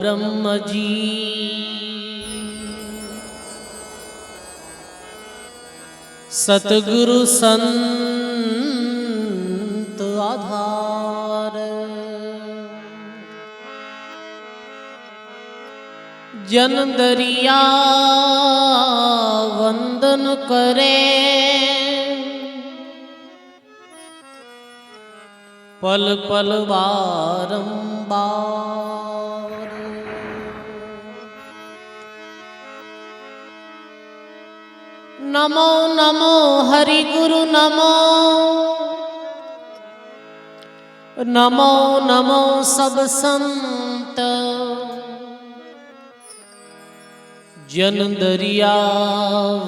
ब्रह्म जी सतगुरु संत आधार, जन दरिया वंदन करे, पल पल बारंबार। नमो नमो हरि गुरु नमो, नमो नमो सब संत, जन दरिया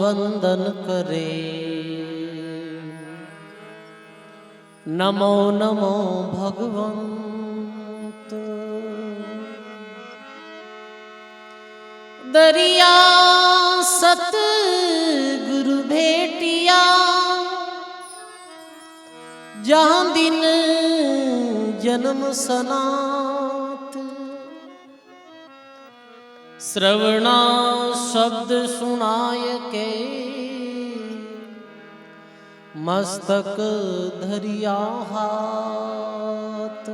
वंदन करे, नमो नमो भगवंत। दरिया सत गुरु भेटिया, जहाँ दिन जन्म सनात, श्रवणा शब्द सुनाय के, मस्तक धरिया हाथ।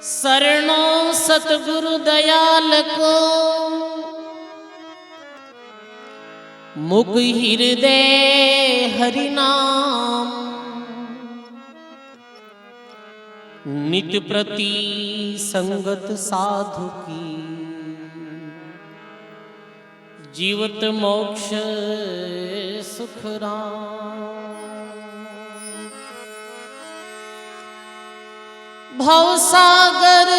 शरणो सतगुरु दयाल को, मुख हृदय हरि नाम, नित्य प्रति संगत साधु की, जीवत मोक्ष सुख राम। भवसागर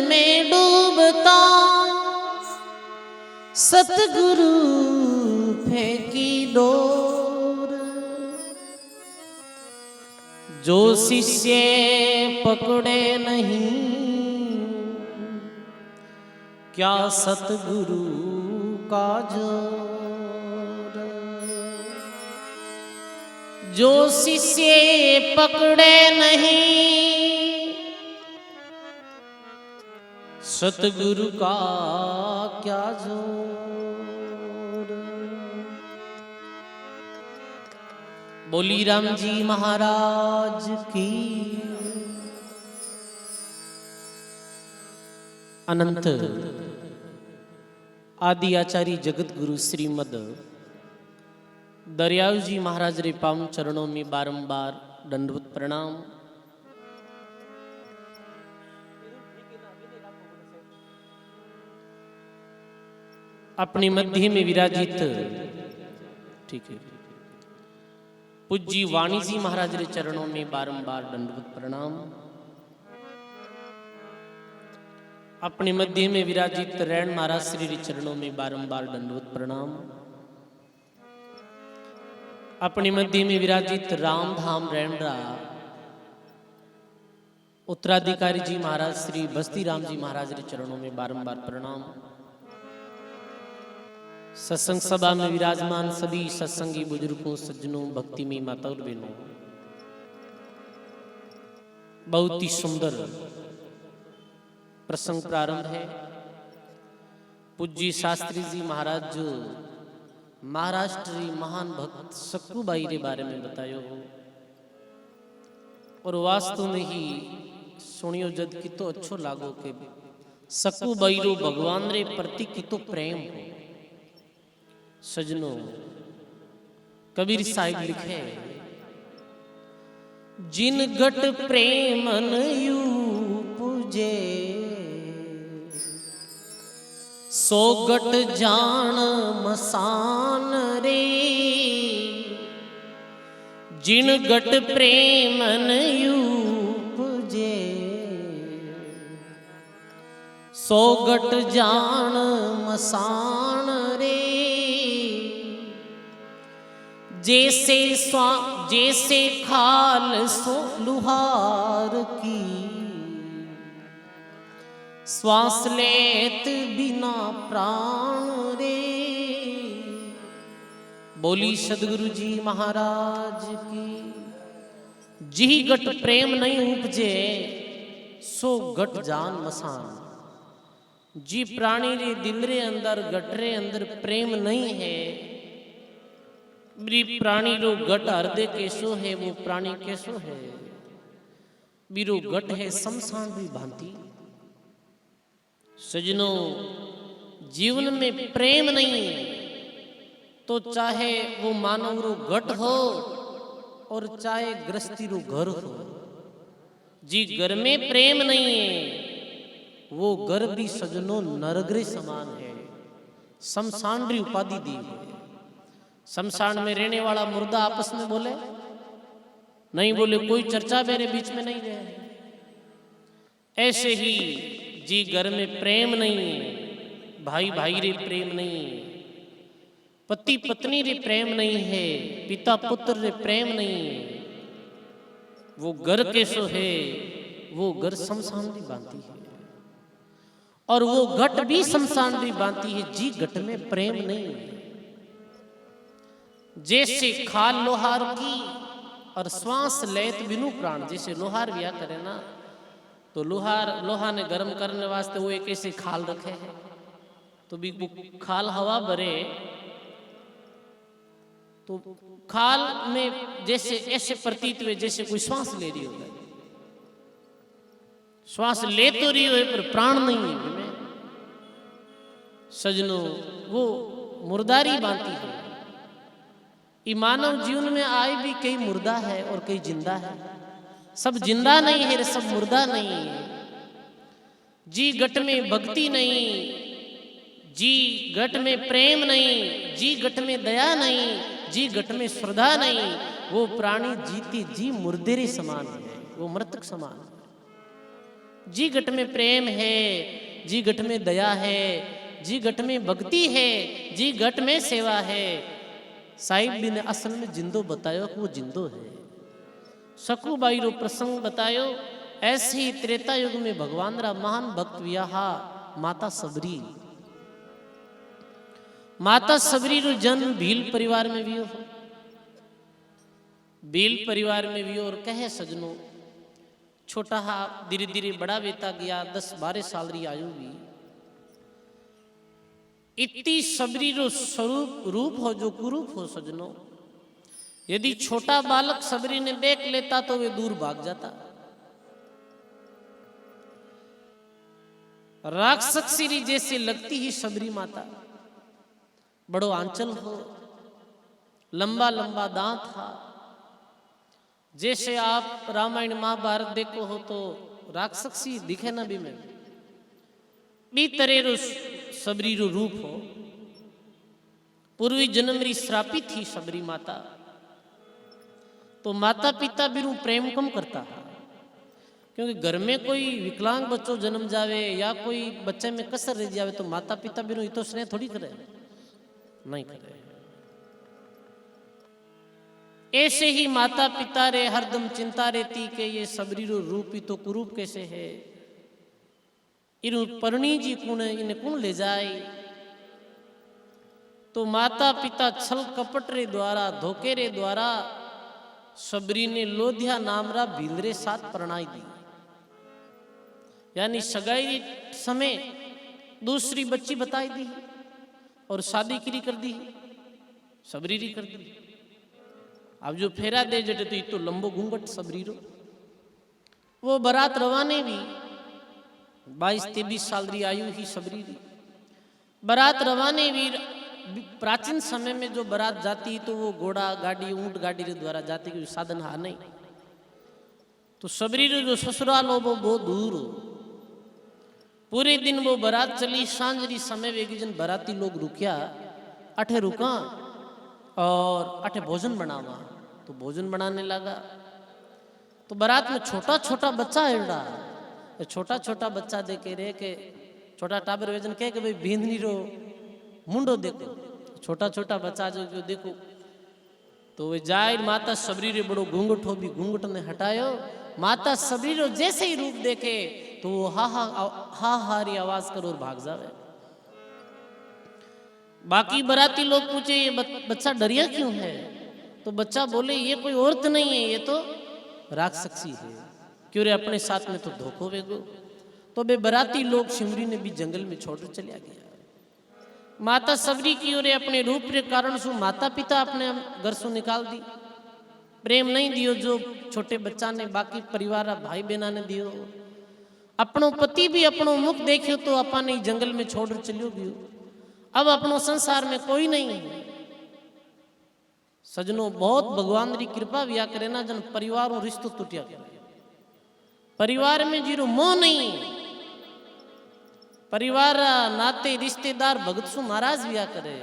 में डूबता सतगुरु फेंकी डोर, जो शिष्य पकड़े नहीं, क्या सतगुरु का जोर। जो शिष्य पकड़े नहीं, सतगुरु का क्या जोर। बोली राम जी महाराज की। अनंत आदि आचार्य जगत गुरु श्रीमद दरियाव जी महाराज रे पावन चरणों में बारंबार दंडवत प्रणाम। अपने मध्य में विराजित ठीक है पूज्य वाणी जी महाराज रे चरणों में बारंबार दंडवत प्रणाम। अपने मध्य में विराजित रैण महाराज श्री रे चरणों में बारंबार दंडवत प्रणाम। अपने मध्य में विराजित राम धाम रैणरा उत्तराधिकारी जी महाराज श्री बस्ती राम जी महाराज रे चरणों में बारंबार प्रणाम। सत्संग सभा में विराजमान सभी सत्संगी बुजुर्गों सज्जनों भक्ति में माताओं बहनों, बहुत ही सुंदर प्रसंग प्रारंभ है। पूज्य शास्त्री जी महाराज जो महाराष्ट्री महान भक्त सक्कूबाई के बारे में बतायो हो, और वास्तव में ही सुनियो जद की तो अच्छो लागो के सक्कूबाई रो भगवान रे प्रति की तो प्रेम हो। सजनों कबीर साहिब लिखे, जिन गट प्रेमन यू पूजे, सो गट जान मसान रे। जिन गट प्रेमन यू पूजे, सो गट जान मसान रे। जैसे खाल सो लुहार की, श्वास लेत बिना प्राण रे। बोली सदगुरु जी महाराज की। जी गट प्रेम नहीं उपजे सो गट जान मसान। जी प्राणी रे दिल रे अंदर गट रे अंदर प्रेम नहीं है, प्राणी रो गट हृदय कैसो है वो प्राणी कैसो है। बीरो गट है शमशान भी भांति। सजनों, जीवन में प्रेम नहीं तो चाहे वो मानव रो गट हो और चाहे गृहस्थी रो घर हो, जी घर में प्रेम नहीं है वो घर भी सजनों नरक समान है। शमशान री उपाधि दी है। शमशान में रहने वाला मुर्दा आपस में बोले नहीं, बोले कोई चर्चा मेरे बीच में नहीं रहे। ऐसे ही जी घर में प्रेम नहीं है, भाई भाई रे प्रेम नहीं है, पति पत्नी रे प्रेम नहीं है, पिता पुत्र रे प्रेम नहीं है, वो घर कैसो है वो घर शमशान भी बांधती है और वो घट भी शमशान भी बांधती है। जी घट में प्रेम नहीं है। जैसे खाल लोहार की और श्वास लेत बिनु प्राण। जैसे लोहार बिया करे ना तो लोहा ने गर्म करने वास्ते वो एक ऐसे खाल रखे है, तो भी वो खाल हवा भरे तो खाल में जैसे ऐसे प्रतीत हुए जैसे कोई श्वास ले रही हो। श्वास ले तो रही हो पर प्राण नहीं है उनमें। सजनों, वो मुर्दारी बांधती है। ये मानव जीवन में आए भी कई मुर्दा है और कई जिंदा है। सब जिंदा नहीं है, सब मुर्दा नहीं है। जी गट में भक्ति नहीं, जी गट में प्रेम नहीं, जी गट में दया नहीं, जी गट में श्रद्धा नहीं, वो प्राणी जीती जी मुर्देरे समान है, वो मृतक समान है। जी गट में प्रेम है, जी गट में दया है, जी गट में भक्ति है, जी गट में सेवा है। साहिब भी ने असल में जिंदो बतायो कि वो जिंदो है। सकुबाई रो प्रसंग बतायो। ऐसे ही त्रेता युग में भगवान रा महान भक्त वियाहा माता सबरी। माता सबरी रो जन्म भील परिवार में भी हो। भील परिवार में भी और कहे सजनों, छोटा हा धीरे धीरे बड़ा बेटा गया, 10-12 साल री आयु भी। इतनी सबरी रो स्वरूप रूप हो जो कुरूप हो सजनों। यदि छोटा बालक सबरी ने देख लेता तो वे दूर भाग जाता। राक्षसी जैसे लगती ही सबरी माता। बड़ो आंचल हो, लंबा लंबा दांत था। जैसे आप रामायण महाभारत देखो हो तो राक्षसी दिखे ना भी में बी तरह रो सबरी रो रूप हो। पूर्वी जन्म री श्रापित थी सबरी माता। तो माता पिता भी प्रेम कम करता है, क्योंकि घर में कोई विकलांग बच्चों जन्म जावे या कोई बच्चे में कसर रह जावे तो माता पिता भी तो स्नेह थोड़ी करे, नहीं करे। ऐसे ही माता पिता रे हरदम चिंता रहती कि ये सबरी रो रूप ही तो कुरूप कैसे है, इन परणी जी कुण इन्हें कुण ले जाए। तो माता पिता छल कपट रे द्वारा धोखे रे द्वारा सबरी ने लोधिया नामरा भीलरे साथ परणाई दी। यानी सगाई समय दूसरी बच्ची बताई दी और शादी की कर दी, सबरी री कर दी। अब जो फेरा दे जटे तो लंबो घूंघट सबरी रो। वो बारात रवाने भी 22-23 साल री आयु ही सबरी री। बारात रवाने भी प्राचीन समय में जो बारात जाती तो वो घोड़ा गाड़ी ऊंट गाड़ी रे द्वारा जाती, कोई साधन हा नहीं। तो सबरी रो जो ससुराल हो वो बहुत दूर हो। पूरे दिन वो बारात चली, सांझरी समय वेगी जन बाराती लोग रुकिया, अठे रुका और अठे भोजन बनावा। तो भोजन बनाने लगा तो बारात में छोटा छोटा बच्चा एड़ा, छोटा छोटा बच्चा देखे रे के छोटा टाबर वेजन कह के भाई बींदनी रो मुंडो देखो, छोटा छोटा बच्चा जो देखो। तो वे जाए माता सबरी रे बड़ो घूंघट हो भी घूंघट ने हटायो। माता सबरी रो जैसे ही रूप देखे तो वो हा हा हा हारी आवाज कर और भाग जावे। बाकी बराती लोग पूछे ये बच्चा डरिया क्यों है? तो बच्चा बोले ये कोई औरत नहीं है, ये तो राक्षसी है, क्यों रे अपने साथ में तो धोखो वेगो। तो बे बराती लोग सिमरी ने भी जंगल में छोड़ चलिया गया। माता सबरी की ओर अपने रूप के कारण सु माता पिता अपने घर से निकाल दी, प्रेम नहीं दियो जो छोटे बच्चा ने, बाकी परिवार भाई बहना ने दियो। अपनो पति भी अपनो मुख देखियो तो अपने जंगल में छोड़ चलियो गयो। अब अपनो संसार में कोई नहीं है। सजनों बहुत भगवान री कृपा भी करे ना, जन परिवार और रिश्तो टूटिया करे। परिवार में जीरो मोह नहीं, परिवार नाते रिश्तेदार भगत सु महाराज भी करे।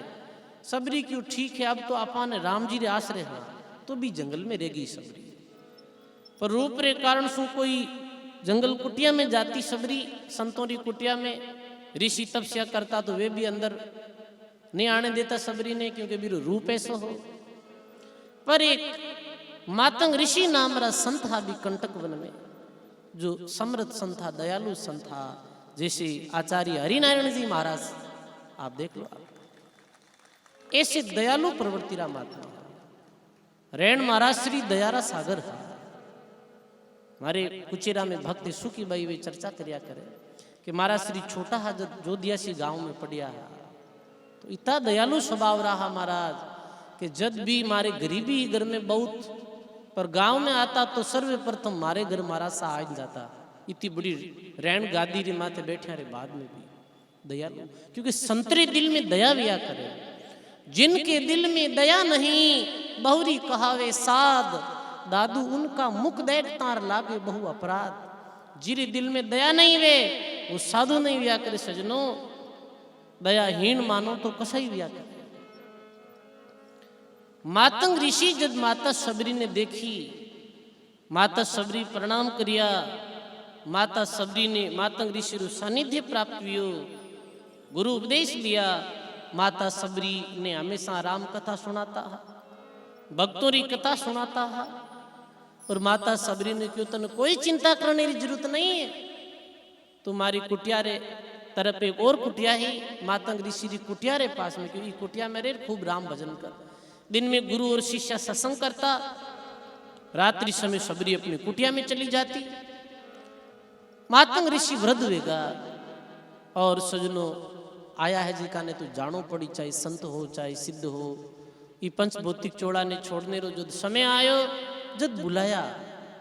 सबरी क्यों ठीक है, अब तो अपन राम जी रे आश्रय है तो भी जंगल में रहेगी सबरी, पर रूप रे कारण सु कोई जंगल कुटिया में जाती सबरी, संतों री कुटिया में ऋषि तपस्या करता तो वे भी अंदर नहीं आने देता सबरी ने, क्योंकि बीरो रूप ऐसा हो। पर एक मातंग ऋषि नाम रा संत था भी कंटक वन में, जो समृद्ध संत था, दयालु संत था, जैसे आचार्य हरिनारायण जी महाराज आप देख लो। आप ऐसे दयालु प्रवृत्ति रा महात्मा रैण महाराज श्री दयारा सागर है। हमारे कुचेरा में भक्त सुखी बाई वे चर्चा करया करे कि महाराज श्री छोटा हा जोधियासी गांव में पड़िया है, तो इतना दयालु स्वभाव रहा महाराज कि जब भी मारे गरीबी घर में बहुत, पर गांव में आता तो सर्वप्रथम मारे घर महाराज सा आ जाता। इतनी बड़ी रैन गादी रे माथे बैठे रे बाद में भी दयालु, क्योंकि संतरे दिल में दया विया करे। जिनके दिल में दया नहीं बहुरी कहावे साध, दादू उनका मुख देख तार लागे बहु अपराध। जिरे दिल में दया नहीं वे वो साधु नहीं विया करे। सजनों दयाहीन मानो तो कसा ही विया करे। मातंग ऋषि जब माता सबरी ने देखी, माता सबरी प्रणाम करिया। माता सबरी ने मातंग ऋषि रू सानिध्य प्राप्त हुई, गुरु उपदेश दिया। माता सबरी ने हमेशा राम कथा सुनाता है, भक्तों री कथा सुनाता है। और माता सबरी ने क्यों तन कोई चिंता करने की जरूरत नहीं है, तुम्हारी कुटिया रे तरफ एक और कुटिया ही मातंग ऋषि री कुटिया रे पास में, क्योंकि कुटिया में रे खूब राम भजन कर। दिन में गुरु और शिष्य सत्संग करता, रात्रि समय सबरी अपनी कुटिया में चली जाती। मातंग ऋषि वृद्ध वेगा और सजनों आया है जी का ने तो जानो पड़ी, चाहे संत हो चाहे सिद्ध हो। ये पंच भौतिक चोड़ा ने छोड़ने रो जो समय आयो, जब बुलाया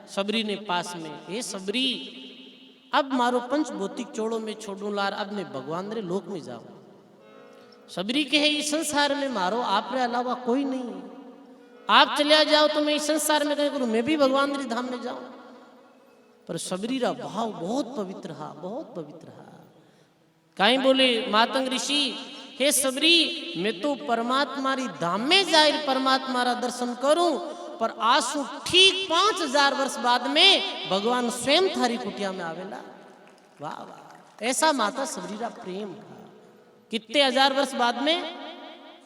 सबरी ने पास में, हे सबरी अब मारो पंच भौतिक चोड़ों में छोड़ू लार, अब मैं भगवान रे लोक में जाऊं। सबरी कहे इस संसार में मारो आप रे अलावा कोई नहीं, आप चलिया जाओ तो मैं इस संसार में कहीं करूं, मैं भी भगवान रे धाम में जाऊं। पर सबरी रा भाव बहुत पवित्र रहा, बहुत पवित्र रहा। काई बोले मातंग ऋषि, हे सबरी मैं तो परमात्मा री धाम में जाए परमात्मा रा दर्शन करूं, पर आंसू ठीक 5000 वर्ष बाद में भगवान स्वयं थारी कुटिया में आवेला। वाह वाह, ऐसा माता सबरी रा प्रेम था। कितने हजार वर्ष बाद में?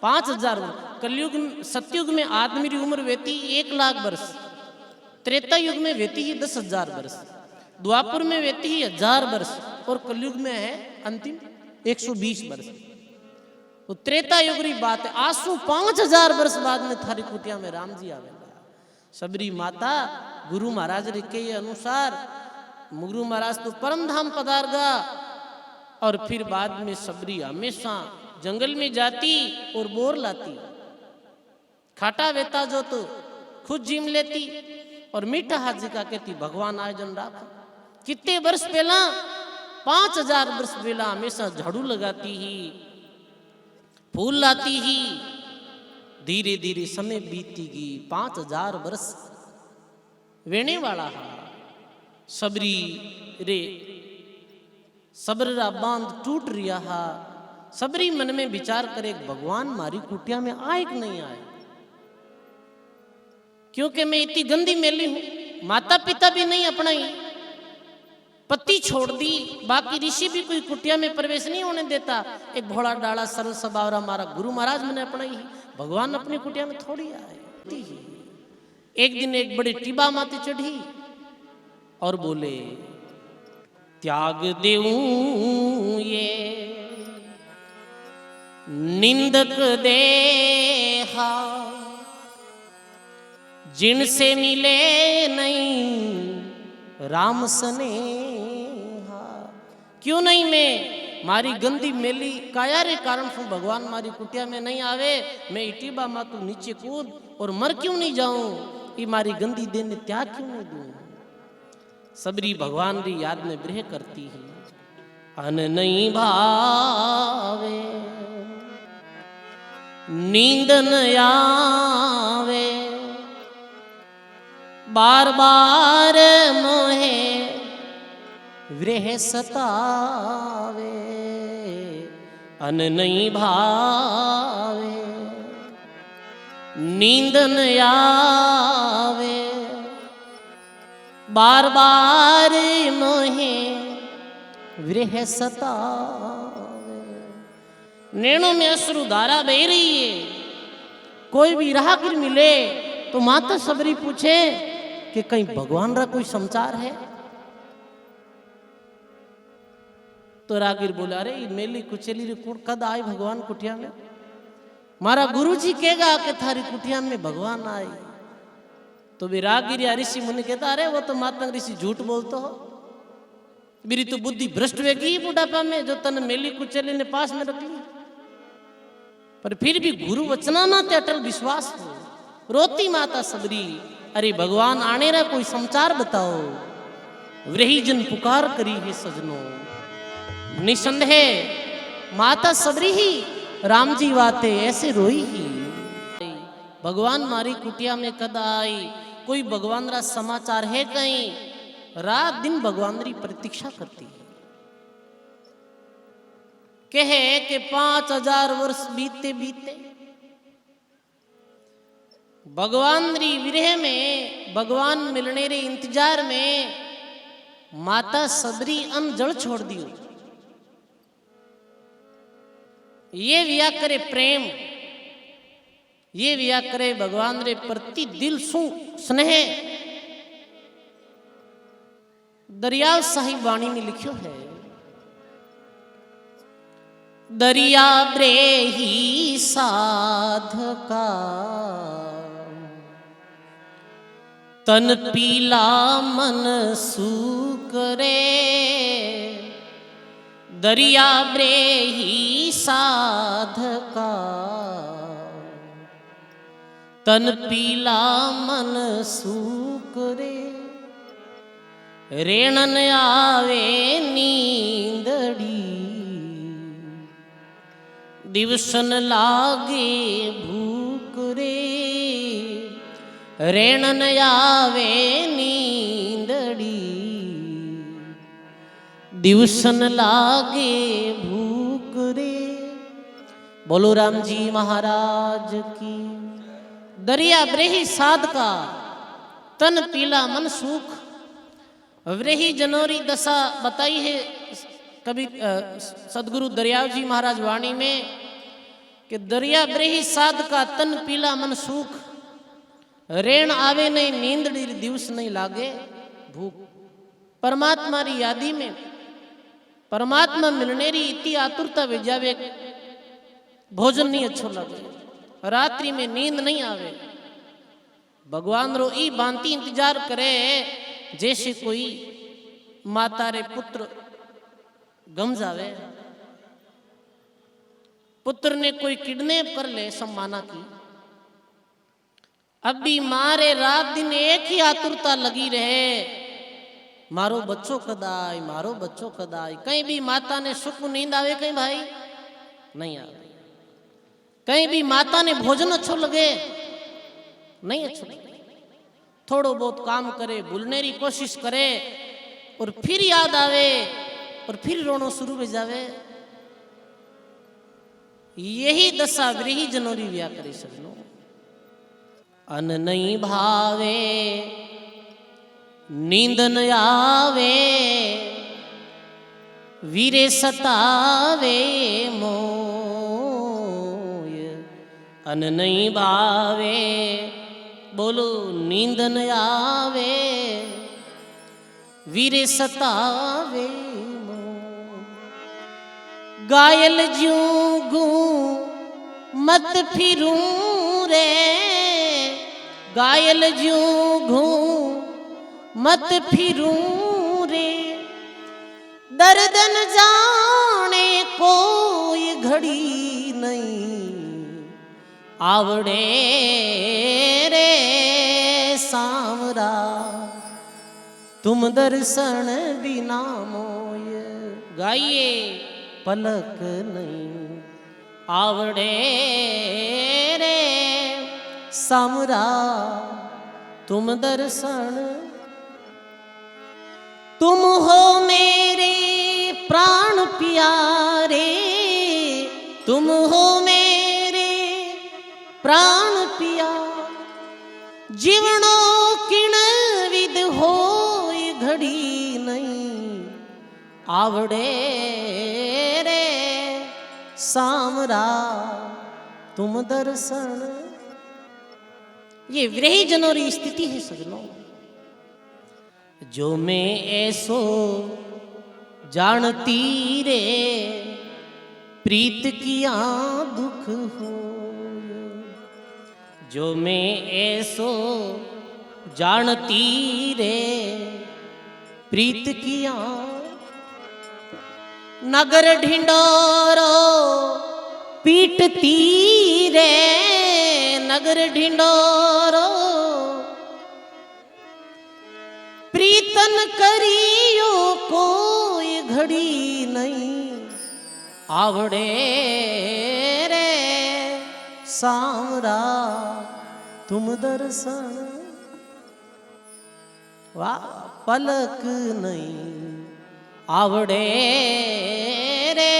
5000 वर्ष। कलयुग सतयुग में आदमी की उम्र वेती 1 लाख वर्ष, त्रेता युग में वेती ही 10,000 वर्ष, द्वापुर में वेती ही 1000 वर्ष, और कलयुग में है अंतिम 120 वर्ष। तो त्रेता युग की बात है, आंसू 5000 वर्ष बाद में थारी कुटिया में राम जी आवेला। सबरी माता गुरु महाराज रे के अनुसार गुरु महाराज तो परम धाम पधारगा, और फिर बाद में सबरी हमेशा जंगल में जाती और बोर लाती, खाटा वेता जो तो खुद जिम लेती और मीठा हाजी का कहती भगवान आयोजन राखो। कितने वर्ष पहला? 5000 वर्ष पहला हमेशा झाड़ू लगाती ही, फूल लाती ही। धीरे धीरे समय बीती गई, 5000 वर्ष वेने वाला है। सबरी रे सब्र रा बांध टूट रिया हा। सबरी मन में विचार करे भगवान मारी कुटिया में आए कि नहीं आए, क्योंकि मैं इतनी गंदी मेली हूं, माता पिता भी नहीं अपनाई, पति छोड़ दी, बाकी ऋषि भी कोई कुटिया में प्रवेश नहीं होने देता। एक भोला डाला सरल स्वभाव हमारा गुरु महाराज मैंने अपनाई, भगवान अपनी कुटिया में थोड़ी आए। एक दिन एक बड़ी टिबा माते चढ़ी और बोले त्याग देऊं ये निंदक देहा, जिनसे मिले नहीं राम स्नेहा। क्यों नहीं मैं मारी गंदी मेली काया रे कारण से भगवान मारी कुटिया में नहीं आवे, मैं इटीबा मातू नीचे कूद और मर क्यों नहीं जाऊं, ये मारी गंदी देने त्याग क्यों नहीं दूं। सबरी भगवान री याद में ब्रह करती है, अन नहीं भावे नींद न आवे, बार बार मोहे विरह सतावे, अन नहीं भावे नींद न आवे, बार बार मोहे विरह सतावे। नैनों में अश्रु धारा बह रही है, कोई भी राहगीर मिले तो माता सबरी पूछे कि कहीं भगवान रा कोई समाचार है। तो राहगीर बोला, अरे मेली कुचेली रे कुड़ कद आए भगवान कुटिया में, मारा गुरुजी कहेगा कि थारी कुटिया में भगवान आए। तो भी राहगीर या ऋषि मुनि कहता, अरे वो तो माता ऋषि झूठ बोलते हो, मेरी तो बुद्धि भ्रष्ट वेगी बुढ़ापा में जो तन मेली कुचेली ने पास में रख ली। पर फिर भी गुरु वचना ना ते अटल विश्वास हो। रोती माता सबरी, अरे भगवान आने रा कोई समाचार बताओ। वही जन पुकार करी है सजनों, निसंदेह माता सबरी ही राम जी वाते ऐसे रोई ही। भगवान मारी कुटिया में कद आई, कोई भगवान रा समाचार है कहीं। रात दिन भगवान री प्रतीक्षा करती है। कहे कि 5000 वर्ष बीते बीते भगवान री विरह में, भगवान मिलने रे इंतजार में माता सबरी अन्न जल छोड़ दियो। ये विया करे प्रेम, ये विया करे भगवान रे प्रति दिल सु स्नेह। दरिया साहिब वाणी में लिखियो है, दरिया ब्रेही साधका तन पीला मन सूकरे। दरिया ब्रेही साधका तन पीला मन सूकरे। रेणन आवे नींदड़ी दिवसन लागे भूख रे। रेणन आवे नींदड़ी दिवसन लागे भूख रे। बोलो राम जी महाराज की। दरिया ब्रेही साधका तन पीला मन सूख। व्रेही जनोरी दशा बताई है कभी सदगुरु दरियाव जी महाराज वाणी में कि दरिया ब्रेही साधका तन पीला मन सूख। रेण आवे नहीं नींदड़ी दिवस नहीं लागे भूख। परमात्मा री यादी में परमात्मा मिलने री इतनी आतुरता विजावे, भोजन नहीं अच्छो लगे, रात्रि में नींद नहीं आवे। भगवान रो ई बांती इंतजार करे जैसे कोई माता रे पुत्र गम जावे। पुत्र ने कोई किडनैप कर ले सम्माना की, अब भी मारे रात दिन एक ही आतुरता लगी रहे, मारो बच्चों कद आए, मारो बच्चों कद आए। कहीं भी माता ने सुख नींद आवे, कहीं भाई नहीं आवे। कहीं भी माता ने भोजन अच्छो लगे, नहीं अच्छो लगे। थोड़ो बहुत काम करे, भूलने की कोशिश करे और फिर याद आवे और फिर रोनो शुरू हो जावे। यही दशा व्रीही जनोरी व्या करे सजनो। अन नहीं भावे नींद न आवे, वीरे सतावे मोय। अन नहीं भावे बोलो नींद न आवे, वीरे सतावे मोय। घायल ज्यों गूं मत फिरूं रे, गायल ज्यूं घूं मत फिरूं रे, दर्दन जाने कोई घड़ी नहीं, आवड़े रे सांवरा तुम दर्शन बिना मोय। गाइए पलक नहीं, आवड़े रे सांवरा तुम दर्शन। तुम हो मेरे प्राण प्यारे, तुम हो मेरे प्राण पिया, जीवनो किण विद होय घड़ी नहीं, आवड़े रे सांवरा तुम दर्शन। ये विरही जनों री स्थिति है सजनों। जो मैं ऐसो जानती रे, प्रीत किया दुख हो, जो मैं ऐसो जानती रे, प्रीत किया। नगर ढिंडोरो पीटती रे, नगर ढिंडोरो प्रीतन करियो कोई घड़ी नहीं, आवड़े रे सांवरा तुम दर्शन। वाह, पलक नहीं, आवड़े रे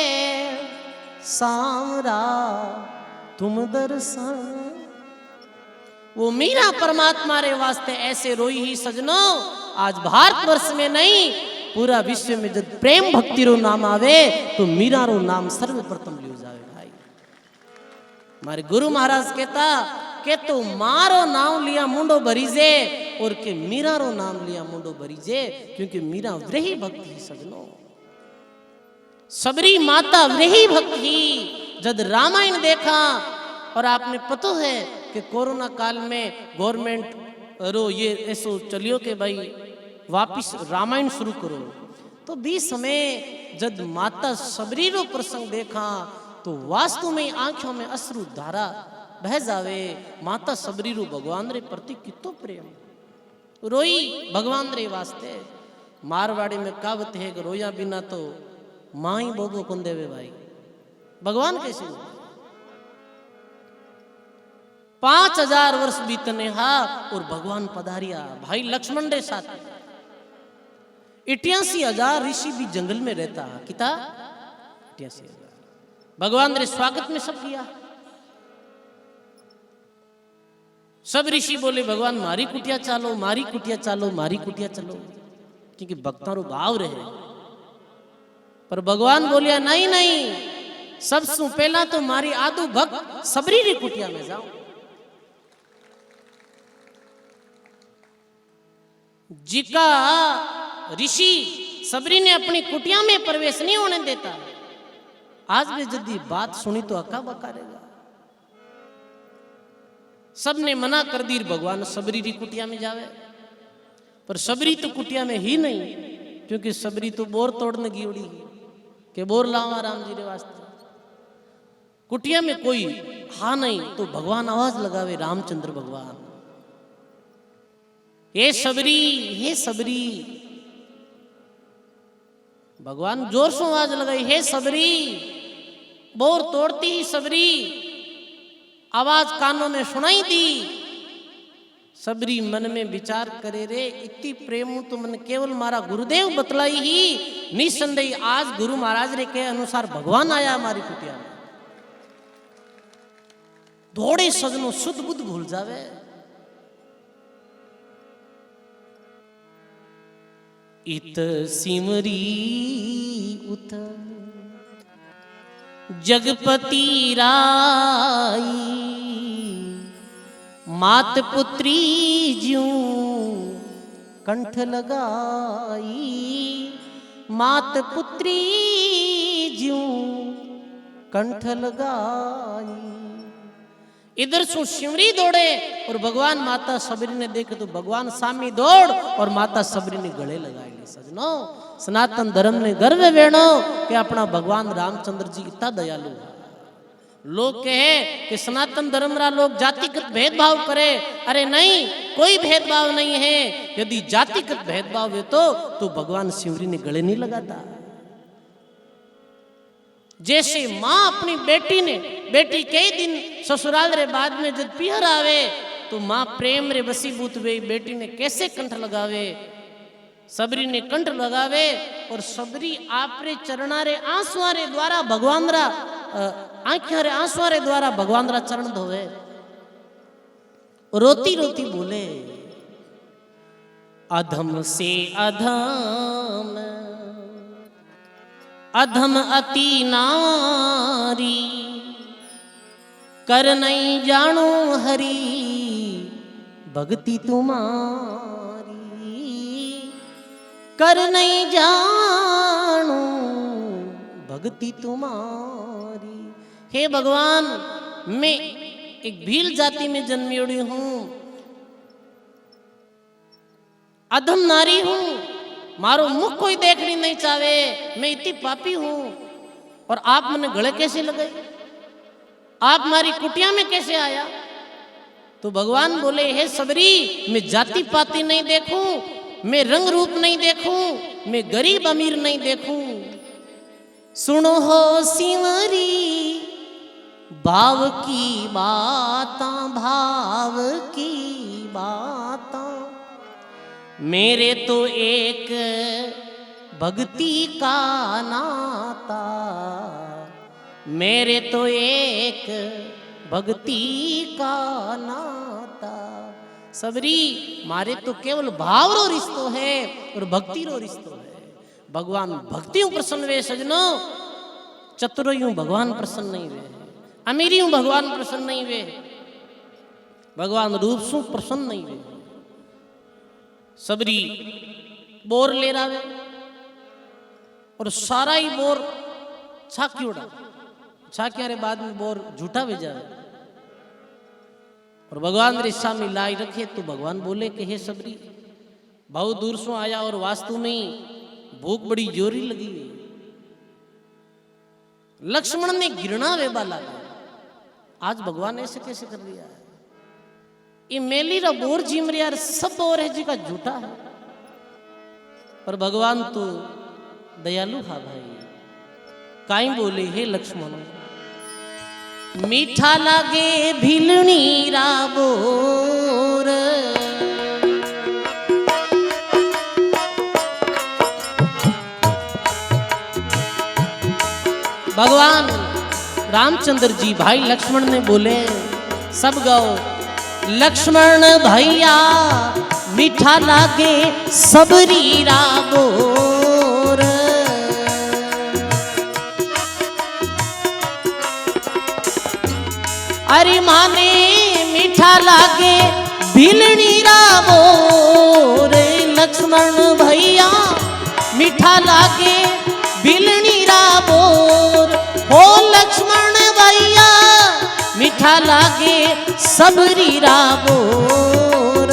सांवरा तुम दर्शन। वो मीरा परमात्मा रे वास्ते ऐसे रोई ही सजनों। आज भारतवर्ष में नहीं, पूरा विश्व में जब प्रेम भक्ति रो नाम आवे तो मीरा रो नाम सर्वप्रथम लियो जावे भाई। हमारे गुरु महाराज कहता के तो मारो नाम लिया मुंडो भरीजे, और के मीरा रो नाम लिया मुंडो भरीजे, क्योंकि मीरा वही भक्ति ही सजनों। सबरी माता वही भक्ति। जब रामायण देखा, और आपने पता है कि कोरोना काल में गवर्नमेंट रो ये ऐसो चलियो कि भाई वापिस रामायण शुरू करो, तो बीच समय जब माता सबरी रो प्रसंग देखा तो वास्तव में आंखों में अश्रु धारा बह जावे। माता सबरी रो भगवान रे प्रति कितो प्रेम, रोई भगवान रे वास्ते। मारवाड़ी में कहावत है कि रोया बिना तो माँ ही बोबो कौन देवे भाई, भगवान कैसे। 5000 वर्ष बीतने हा और भगवान पधारिया भाई लक्ष्मण रे साथ। 88,000 ऋषि भी जंगल में रहता किता 88,000 भगवान रे स्वागत में सब किया। सब ऋषि बोले भगवान मारी कुटिया चालो, मारी कुटिया चालो, मारी कुटिया चलो, क्योंकि भक्तों रो भाव रहे। पर भगवान बोलिया नहीं नहीं, सबसे पहला तो मारी आदू भक्त सबरी री कुटिया में जाओ। जिका ऋषि सबरी ने अपनी कुटिया में प्रवेश नहीं होने देता, आज भी यदि बात सुनी तो अक्का बका रहेगा। सबने मना कर दी भगवान सबरी री कुटिया में जावे, पर सबरी तो कुटिया में ही नहीं, क्योंकि सबरी तो बोर तोड़ने की उड़ी के बोर लावा राम जी रे वास्ते। कुटिया में कोई हा नहीं तो भगवान आवाज लगावे, रामचंद्र भगवान, हे सबरी, हे सबरी। भगवान जोर से आवाज लगाई, हे सबरी। बोर तोड़ती ही सबरी आवाज कानों में सुनाई दी। सबरी मन में विचार करे रे, इतनी प्रेम तो मन केवल मारा गुरुदेव बतलाई ही, निसंदेह आज गुरु महाराज रे के अनुसार भगवान आया हमारी कुटिया में। दौड़े सजनों शुद्ध बुद्ध भूल जावे। इत सिमरी उत जगपति राई, मात पुत्री ज्यूं कंठ लगाई, मात पुत्री ज्यूं कंठ लगाई। इधर सु सिमरी दौड़े और भगवान माता सबरी ने देखे तो भगवान सामी दौड़ और माता सबरी ने गले लगाई ली। सजनो सनातन धर्म ने गर्व वेणो कि अपना भगवान रामचंद्र जी इतना दयालु है। लोग कहे कि सनातन धर्म रा लोग जातिगत भेदभाव करे, अरे नहीं, कोई भेदभाव नहीं है। यदि जातिगत भेदभाव है तो भगवान शिवरी ने गले नहीं लगाता। जैसे माँ अपनी बेटी कई दिन ससुराल रे बाद में जब पिहर आवे तो माँ प्रेम रे वसीभूत वे बेटी ने कैसे कंठ लगावे, सबरी ने कंठ लगावे और सबरी आपरे चरणा रे आंसुआ रे द्वारा भगवान रा आंखों रे आंसुआ रे द्वारा भगवान रा चरण धोवे। रोती रोती बोले, अधम से अधम अधम अति नारी, कर नहीं जानो हरि भक्ति तुम्हारी, कर नहीं जानो भक्ति तुम्हारी। हे भगवान, मैं एक भील जाति में जन्मी हूं, अधम नारी हूं, मारो मुख कोई देखनी नहीं चाहे, मैं इतनी पापी हूं और आप मैंने गले कैसे लगे, आप मारी कुटिया में कैसे आया। तो भगवान बोले, हे सबरी, मैं जाति पाति नहीं देखूं, मैं रंग रूप नहीं देखूं, मैं गरीब अमीर नहीं देखूं। सुनो हो सिमरी भाव की बातां, भाव की बातां, मेरे तो एक भक्ति का नाता, मेरे तो एक भक्ति का नाता। सबरी, मारे तो केवल भाव रो रिश्तो है और भक्ति रो रिश्तो है। भगवान भक्तियों प्रसन्न वे सजनो, चतुरों भगवान प्रसन्न नहीं वे, अमीरियों भगवान प्रसन्न नहीं वे, भगवान रूप सु प्रसन्न नहीं वे। सबरी बोर ले रहा और सारा ही बोर छाकी उड़ा, छाकिया रे बाद में बोर झूठा भेजा और भगवान रे सामने लाई रखे। तो भगवान बोले कि हे सबरी, बहुत दूर से आया और वास्तु में भूख बड़ी जोरी लगी। लक्ष्मण ने घृणा वे बाला, आज भगवान ऐसे कैसे कर दिया है, ये मेली रा बोर जिम रे यार, सब बोर है जी का झूठा है। पर भगवान तो दयालु हा भाई, काई बोले, हे लक्ष्मण, मीठा लागे भिलनी रा बोर, भगवान रामचंद्र जी भाई लक्ष्मण ने बोले, सब गाओ, लक्ष्मण भैया मीठा लागे सबरी रा बोर, अरे माने मीठा लागे भिलनी रा बोर। लक्ष्मण भैया मीठा लागे भिलनी रा बोर, हो लक्ष्मण भैया मीठा लागे सबरी रा बोर।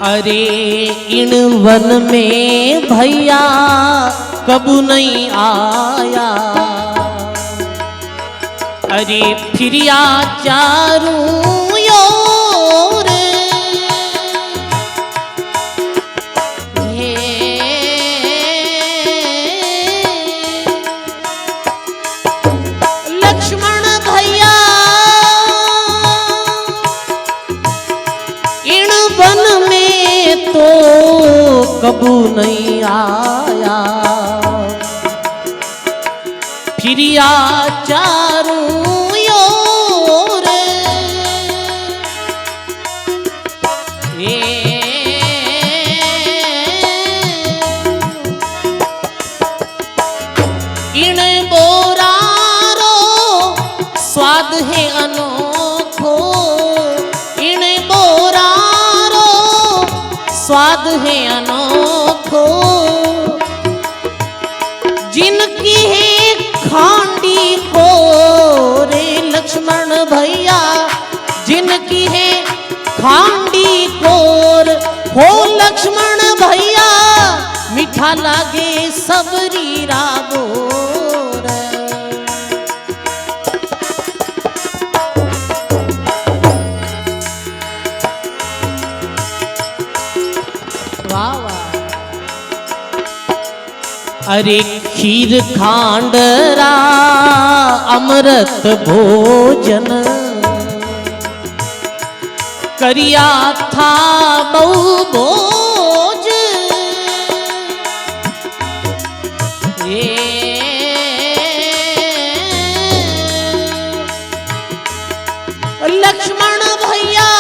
अरे इन वन में भैया कबू नहीं आया, अरे फिरिया चारों ओर, लक्ष्मण भैया इन वन में तो कबू नहीं आया, फिरिया चारों ओर, इन बोरारो स्वाद है अनोखो, इन बोरारो स्वाद हो लक्ष्मण भैया मीठा लागे सबरी रा बोर। वाह वाह। अरे खीर खांडरा अमृत भोजन करिया था बहु भोज। लक्ष्मण भैया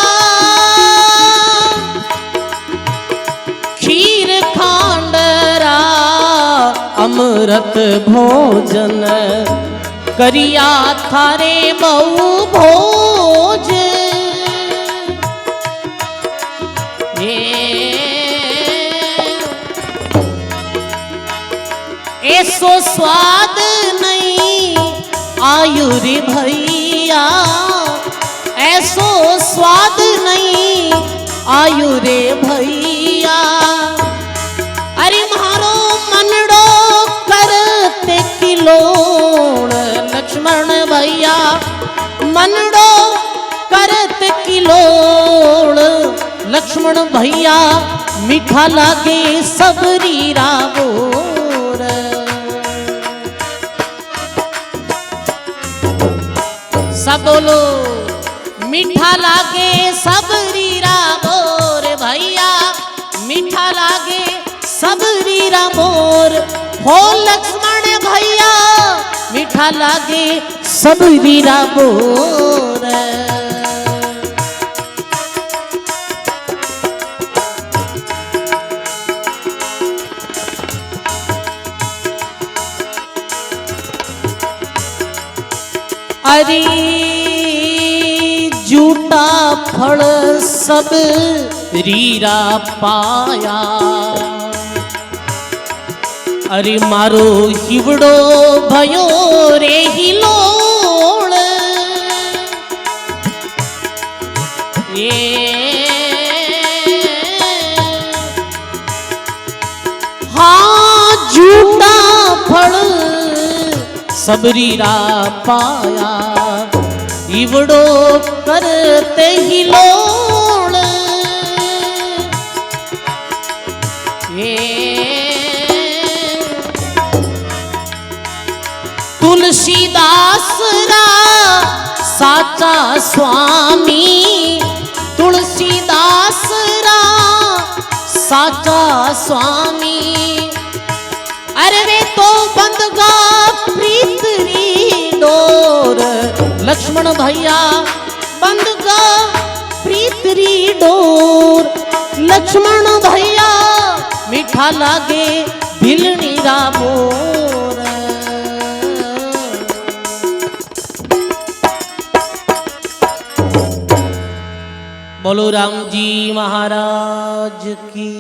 खीर खांडरा अमृत भोजन करिया थारे बहु भोज। ऐसो स्वाद नहीं आयु रे भैया, ऐसो स्वाद नहीं आयु रे भैया। अरे मारो मनड़ो करते किलोड़ लक्ष्मण भैया मनड़ो करते किलोड़। लक्ष्मण भैया मीठा लागे सबरी रा बोर। सब बोलो मीठा लागे सबरी रा बोर भैया मीठा लागे सबरी रा बोर। हो लक्ष्मण भैया मीठा लागे सबरी रा बोर। अरे जूटा फल सब रीरा पाया। अरे मारो हिवड़ो भयो रे हिलोड़। हाँ जूटा फल सबरीरा पाया इवड़ो करते ही लोड़। तुलसीदास रा साचा स्वामी तुलसीदास रा साचा स्वामी। अरे वे तो बंदगा प्रीतरी डोर लक्ष्मण भैया बंदगा प्रीतरी डोर। लक्ष्मण भैया मीठा लागे भिलनी रा बोर। बोलो राम जी महाराज की।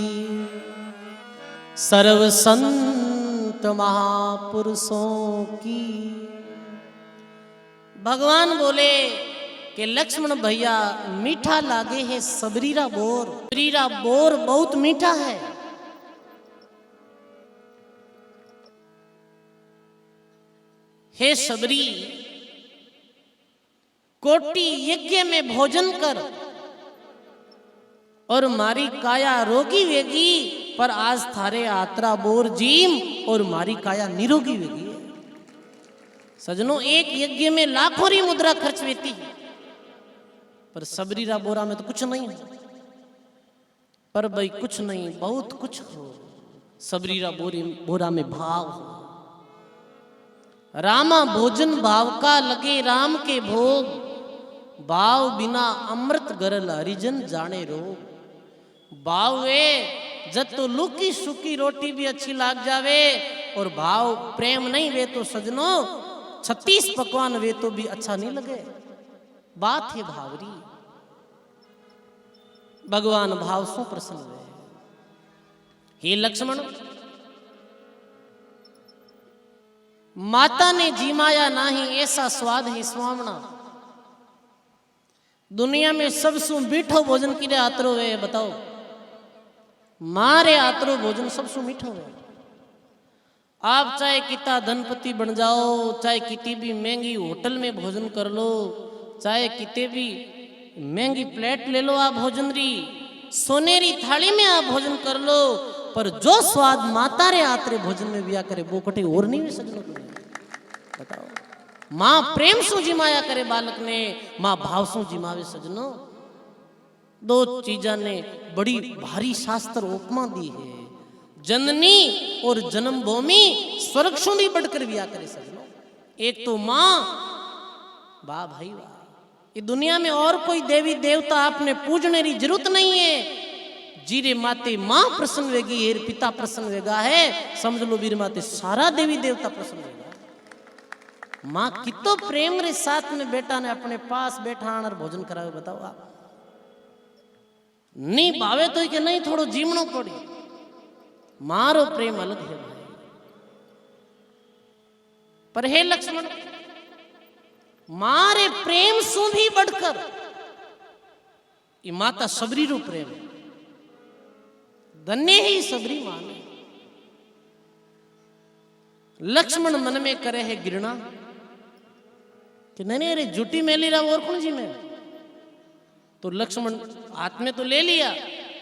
सर्व संत महापुरुषों की। भगवान बोले कि लक्ष्मण भैया मीठा लागे है सबरीरा बोर। सबरीरा बोर बहुत मीठा है। हे सबरी कोटि यज्ञ में भोजन कर और मारी काया रोगी वेगी पर आज थारे आत्रा बोर जीम और मारी काया निरोगी वेगी। सजनों एक यज्ञ में लाखों री मुद्रा खर्च वेती पर सबरीरा बोरा में तो कुछ नहीं है। पर भाई कुछ नहीं बहुत कुछ हो। सबरीरा बोरा में भाव हो। रामा भोजन भाव का लगे राम के भोग। भाव बिना अमृत गरल हरिजन जाने रोग। भाव वे जब तो लुकी सुकी रोटी भी अच्छी लाग जावे और भाव प्रेम नहीं वे तो सजनों 36 पकवान वे तो भी अच्छा नहीं लगे। बात है भावरी। भगवान भाव सो प्रसन्न हुए। हे लक्ष्मण माता ने जीमाया नाही ऐसा स्वाद है स्वामना। दुनिया में सबसे मीठो भोजन के लिए आतरो वे बताओ। मारे आतरो भोजन सबसे मीठो है। आप चाहे कितना धनपति बन जाओ, चाहे कितनी भी महंगी होटल में भोजन कर लो, चाहे कितने भी महंगी प्लेट ले लो आप भोजन री, सोनेरी थाली में आप भोजन कर लो, पर जो स्वाद माता रे आतरे भोजन में बिया करे वो कटे और नहीं सजनो। बताओ, माँ प्रेम सु जिमाया करे बालक ने, माँ भाव सु जिमावे सजनो। दो चीजा ने बड़ी भारी शास्त्र उपमा दी है, जननी और जन्मभूमि स्वर्ग सु भी बढ़कर बिया करे सजनो। एक तो माँ, वाह भाई वाह, ये दुनिया में और कोई देवी देवता आपने पूजने की जरूरत नहीं है। जीरे माते माँ प्रसन्न वेगी हेर पिता प्रसन्न वेगा है, समझ लो वीर माते सारा देवी देवता प्रसन्न वेगा। माँ कितो प्रेम रे साथ में बेटा ने अपने पास बैठा आना भोजन करावे। बताओ आप, नहीं भावे तो कि नहीं थोड़ो जीवनो पड़ी, मारो प्रेम अलग है भाई। पर हे लक्ष्मण, मारे प्रेम सु भी बढ़कर ये माता सबरी रो प्रेम, धन्य ही सबरी माने। लक्ष्मण मन में करे है गिरना कि नहीं अरे जुटी मेली रहा और कौन जी में, तो लक्ष्मण हाथ में तो ले लिया,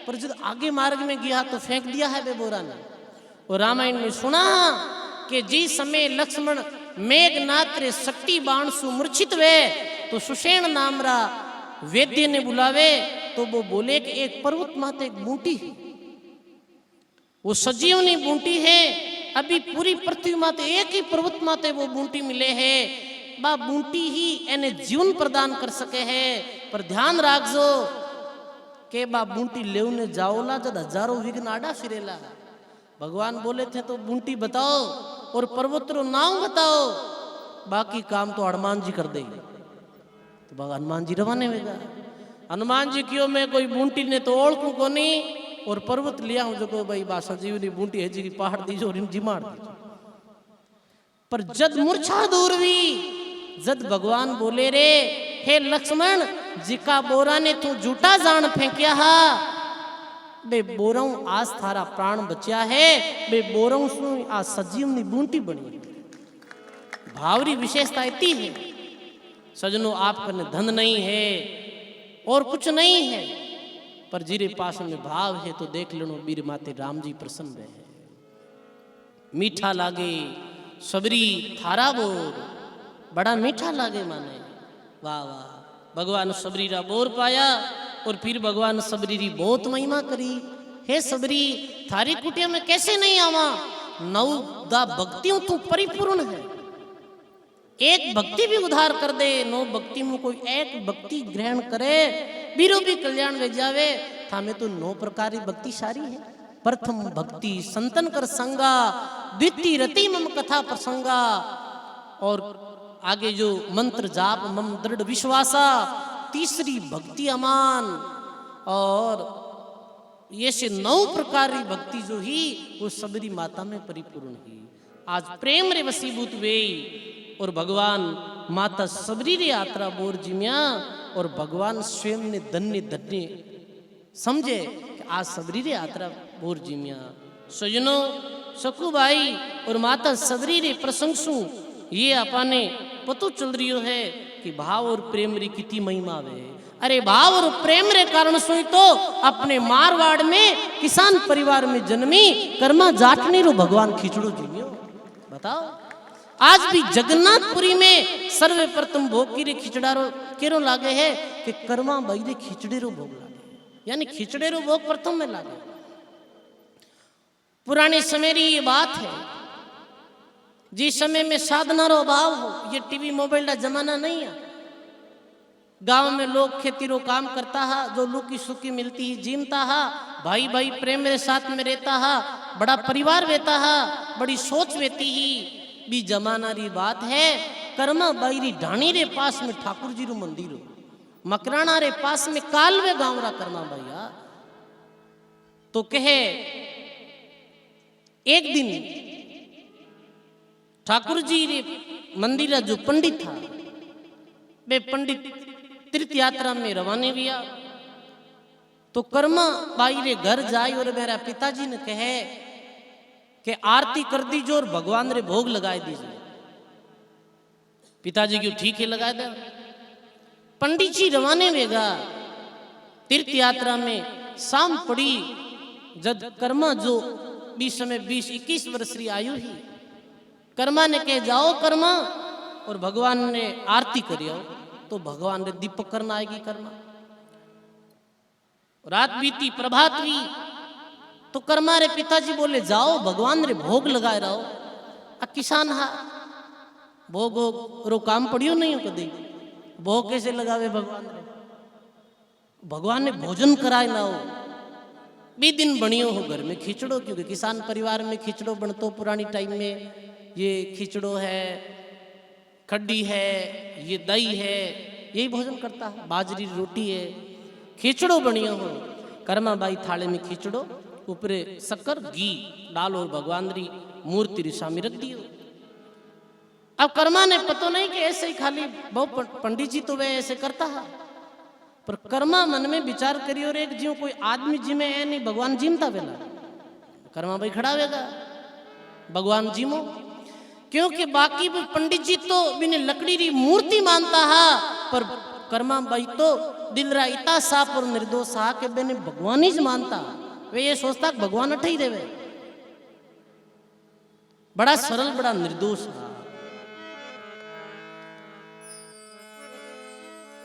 पर जब आगे मार्ग में गया तो फेंक दिया है बेबोरा ने। और रामायण में सुना कि जिस समय लक्ष्मण मेघनाथ रे शक्ति बाण सु मूर्छित वे, तो सुषेण नाम रा वैद्य ने बुलावे, तो वो बोले कि एक पर्वत माते एक बूटी है, वो सजीवनी बूटी है, अभी पूरी पृथ्वी माते एक ही पर्वत माते वो बूटी मिले है, बा बूटी ही एने जीवन प्रदान कर सके है। पर ध्यान राखजो के बा बूटी लेवने जाओला जब हजारों विघ्न आडा फिरेला। भगवान बोले थे तो बूटी बताओ और पर्वत रो नाम बताओ, बाकी काम तो हनुमान जी कर देंगे। तो भगवान हनुमान जी रवाने होगा। हनुमान जी क्यों मैं कोई बूटी ने तो ओळखू कोनी, और पर्वत लिया हूं जो भाई बा सजीवनी बूटी है जी पहाड़ दीजो और जिमाड़ दीजो। पर जद मूर्छा दूर हुई, जद भगवान बोले रे हे लक्ष्मण, जिका बोरा ने तू झूठा जान फेंकिया हा, बे बोराऊ आज थारा प्राण बचा है, बे बोराऊ सु आ सजीवनी बूटी बनी। भावरी विशेषता इतनी है सजनो, आप कने धन नहीं है और कुछ नहीं है, पर जीरे पास में भाव है तो देख लेनो वीर माते राम जी प्रसन्न है। मीठा लागे सबरी थारा बोर, बड़ा मीठा लागे माने। वाह वाह, भगवान सबरी रा बोर पाया और फिर भगवान सबरी री बहुत महिमा करी। हे सबरी, थारी कुटिया में कैसे नहीं आवा, नौ दा भक्तियों तू परिपूर्ण है, एक भक्ति भी उधार कर दे, नौ भक्ति में कोई एक भक्ति ग्रहण करे, बीरो भी कल्याण वे जावे। थामे तो 9 प्रकार भक्ति सारी है। प्रथम भक्ति संतन कर संगा, द्वितीय रति मम कथा प्रसंगा, और आगे जो मंत्र जाप मम दृढ़ विश्वासा, तीसरी भक्ति अमान, और ये से 9 प्रकार की भक्ति जो ही वो सबरी माता में परिपूर्ण ही। आज प्रेम रे वसीभूत वे और भगवान माता सबरी रे यात्रा बोर जिम्या, और भगवान स्वयं ने धन्य धन्य समझे कि आज सबरी रे यात्रा बोर जिम्या। सजनो सकू भाई और माता सबरी रे प्रशंसु ये अपाने पतो चल रही है कि भाव और प्रेम री कितनी महिमा वे। अरे भाव और प्रेम रे कारण सुई तो अपने मारवाड़ में किसान परिवार में जन्मी कर्मा जाटनी रो भगवान खिचड़ो जिम्यो। बताओ, आज भी जगन्नाथपुरी में सर्वप्रथम भोग की रे खिचड़ा रो केरो लागे है कि कर्मा बाई रे खिचड़े रो भोग लागे, यानी खिचड़े रो भोग प्रथम में लागे। पुराने समय री ये बात है, जिस समय में साधना रो अभाव हो, ये टीवी मोबाइल का जमाना नहीं है। गांव में लोग खेती रो काम करता है, जो लुकी सुकी मिलती ही जीमता है, भाई भाई प्रेम मेरे साथ में रहता है, बड़ा परिवार रहता है, बड़ी सोच रहती ही भी जमाना री बात है। कर्मा बाई री ढाणी रे पास में ठाकुर जी रो मंदिर हो, मकराना रे पास में कालवे गांव रा कर्मा भैया। तो कहे एक दिन ठाकुर जी रे मंदिर रा जो पंडित था, वे पंडित तीर्थ यात्रा में रवाने हुआ। तो कर्मा बाई रे घर जाई और मेरा पिताजी ने कहे कि आरती कर दीजिए और भगवान रे भोग लगाए दीजिए। पिताजी क्यों ठीक है लगा दे। पंडित जी रवाने वेगा तीर्थ यात्रा में शाम पड़ी जब कर्मा जो 20 समय 20-21 वर्ष की आयु ही कर्मा ने कहे जाओ कर्मा और भगवान ने आरती करियो तो भगवान ने दीपक करना आएगी कर्मा। रात बीती प्रभात हुई तो कर्मा रे पिताजी बोले जाओ भगवान रे भोग लगाए रहो। आ किसान हा भोग रो काम पड़ियो नहीं हो कदी भोग कैसे लगावे भगवान रे। भगवान ने भोजन कराए ना हो बी दिन बनियो हो घर में खिचड़ो क्योंकि किसान परिवार में खिचड़ो बनतो पुरानी टाइम में। ये खिचड़ो है खड्डी है ये दही है यही भोजन करता है। बाजरी रोटी है खिचड़ो बनियो हो कर्मा बाई थाले में खिचड़ो ऊपरे शक्कर घी डालो और भगवान री मूर्ति री सामी रख दियो। अब कर्मा ने पतो नहीं कि ऐसे ही खाली बहुत पंडित जी तो वे ऐसे करता है पर कर्मा मन में विचार करियो और एक जीव कोई आदमी जिमे है नहीं भगवान जिमता वेला कर्मा भाई खड़ा होगा भगवान जिमो क्योंकि बाकी भी पंडित जी तो बिने लकड़ी री मूर्ति मानता है पर कर्मा भाई तो दिल रा इतना साफ और निर्दोष हा के बिने भगवान ही मानता। वे ये सोचता भगवान अठ ही देवे बड़ा सरल बड़ा निर्दोष हा।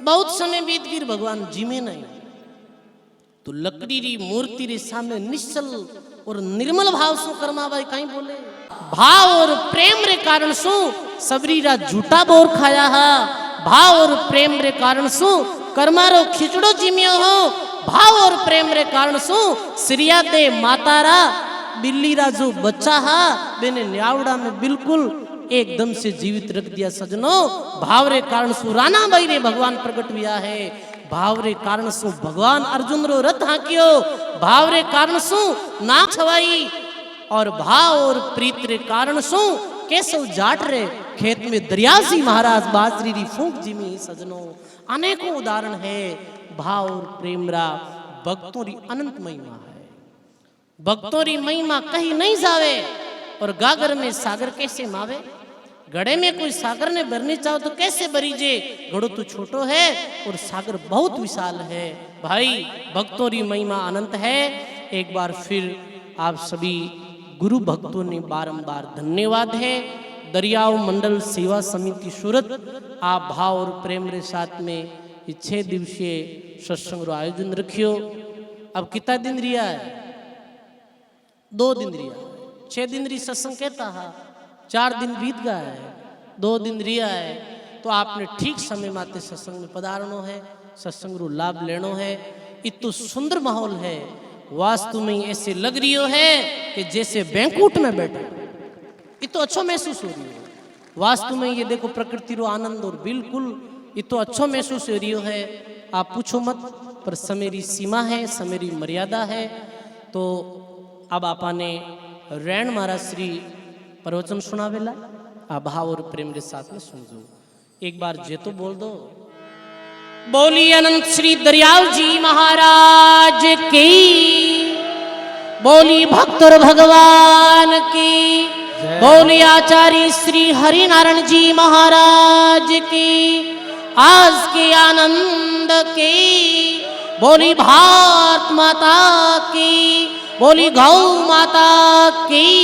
बहुत समय बीत गिर भगवान जिमे नहीं तो लकड़ी री मूर्ति रे सामने निश्चल और निर्मल भाव सु कर्मा भाई कहीं बोले भाव और प्रेम रे कारण सु सबरी रा झूठा बोर खाया हा। भाव और प्रेम रे कारण सु कर्मा रो खिचड़ो जिमियो हो। भाव और प्रेम रे कारण सु सिरिया दे मातारा बिल्ली रा जो बच्चा हा बेने न्यावड़ा में बिल्कुल एकदम से जीवित रख दिया सजनो। भाव रे कारण सु राना बाई रे भगवान प्रकट हुआ है। भाव रे कारण सु भगवान अर्जुन रो रथ हाकियो। भाव रे कारण सु नाक छवाई और भाव और प्रीत रे कारण सु केशव जाट रे खेत में दरियासी महाराज बाजरी री फूंक जिमी सजनो। अनेकों उदाहरण है भाव और प्रेम रा भक्तों री अनंत महिमा है। भक्तों री महिमा कहीं नहीं जावे और गागर में सागर कैसे मावे। घड़े में कोई सागर ने भरनी चाहो तो कैसे भरीजे घड़ो तो छोटो है और सागर बहुत विशाल है। भाई भक्तों री महिमा अनंत है। एक बार फिर आप सभी गुरु भक्तों ने बारंबार धन्यवाद है। दरियाव मंडल सेवा समिति सूरत आप भाव और प्रेम रे साथ में 6 दिवसीय सत्संग रो आयोजन रखियो। अब कितना दिन रिया है 2 दिन रिया 6 दिन री सत्संग कहता है 4 दिन बीत गया है 2 दिन रिया है तो आपने ठीक समय माते सत्संग में पधारनो है सत्संग रो लाभ लेनो है। इतो सुंदर माहौल है वास्तु में ऐसे लग रही है कि जैसे बैंकुट में बैठे। ये तो अच्छा महसूस हो रही है वास्तु में। ये देखो प्रकृति रो आनंद और बिल्कुल ये तो अच्छा महसूस हो रही है। आप पूछो मत पर समय री सीमा है समय री मर्यादा है। तो अब आपने रैन महाराज श्री प्रवचन सुनावेला आप भाव और प्रेम के साथ में सुनजो। एक बार जे तो बोल दो बोली अनंत श्री दरियाव जी महाराज की। बोली भक्त और भगवान की। बोली आचार्य श्री हरिनारायण जी महाराज की। आज के आनंद की। बोली भारत माता की। बोली गौ माता की।